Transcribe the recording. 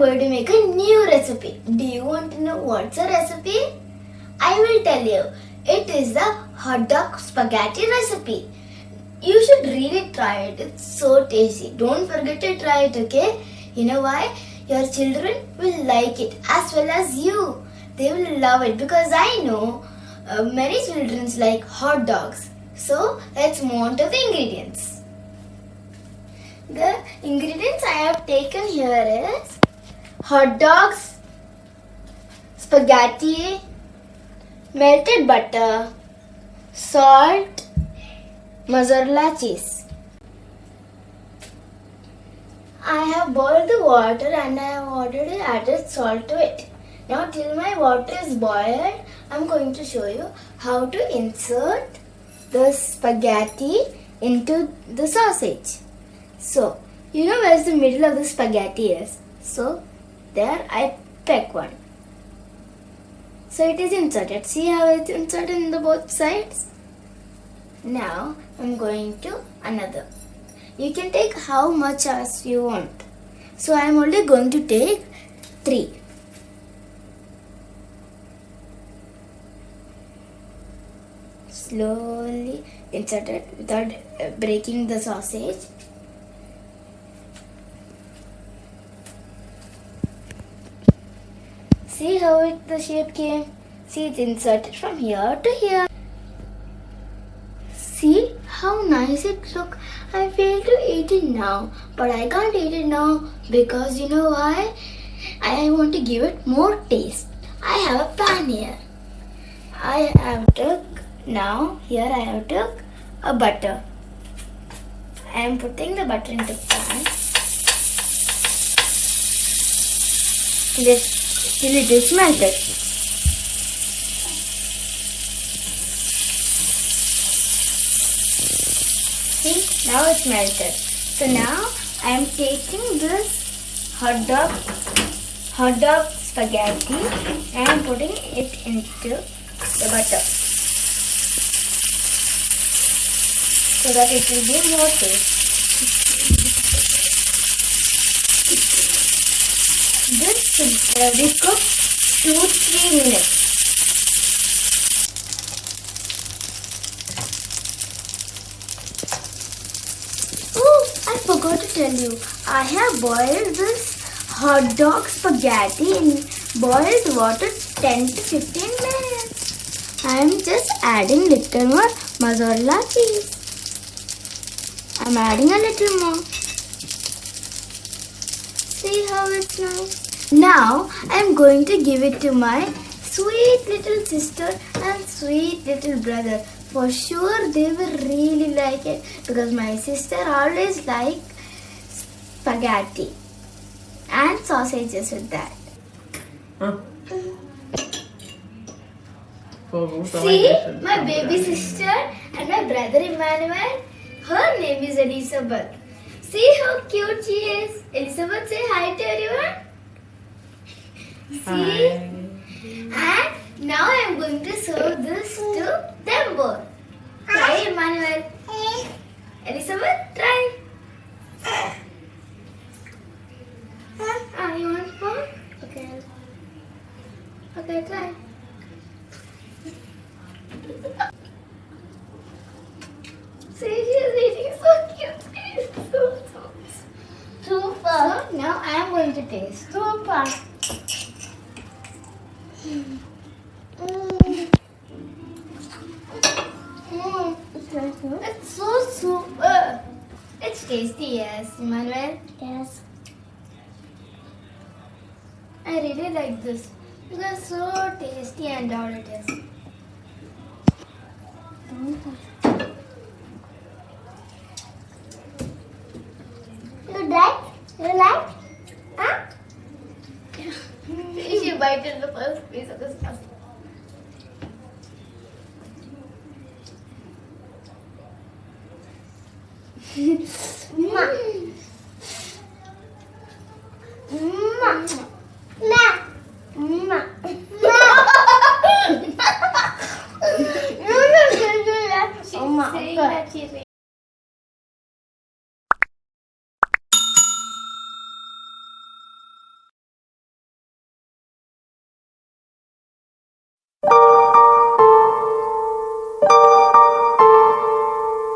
going to make a new recipe. Do you want to know what's a recipe? I will tell you. It is the hot dog spaghetti recipe. You should really try it. It's so tasty. Don't forget to try it, okay? You know why? Your children will like it as well as you. They will love it because I know many children like hot dogs. So let's move on to the ingredients. The ingredients I have taken here is hot dogs, spaghetti, melted butter, salt, mozzarella cheese. I have boiled the water and I have already added salt to it. Now till my water is boiled, I am going to show you how to insert the spaghetti into the sausage. So, you know where the middle of the spaghetti is. So, there I peck one. So it is inserted. See how it's inserted in the both sides? Now, I'm going to another. You can take how much as you want. So, I am only going to take 3. Slowly insert it without breaking the sausage. See how the shape came? See, it's inserted from here to here. See how nice it look. I feel to eat it now, but I can't eat it now because you know why? I want to give it more taste. I have a pan here. I have took a butter. I am putting the butter into pan. Till it is melted. See, now it's melted. So now I am taking this hot dog spaghetti and I am putting it into the butter so that it will be more taste. This should be cooked 2-3 minutes. Oh, I forgot to tell you. I have boiled this hot dog spaghetti in boiled water 10 to 15 minutes. I am just adding little more mozzarella cheese. I am adding a little more. See how it's nice? Now I am going to give it to my sweet little sister and sweet little brother. For sure they will really like it because my sister always like spaghetti and sausages with that. See, my baby sister and my brother Emmanuel, her name is Elizabeth. See how cute she is. Elizabeth, say hi to everyone. See? Hi. And now I am going to serve this to them both. Try, Emmanuel. Elizabeth, try. You want more? Okay. Okay, try. See, she's eating so cute. Super. So now I am going to taste. Super. It's so super. It's tasty, yes, Emmanuel. Yes. I really like this because it's so tasty and all it is. You like? You like? Huh? You should bite in the first piece of the stuff.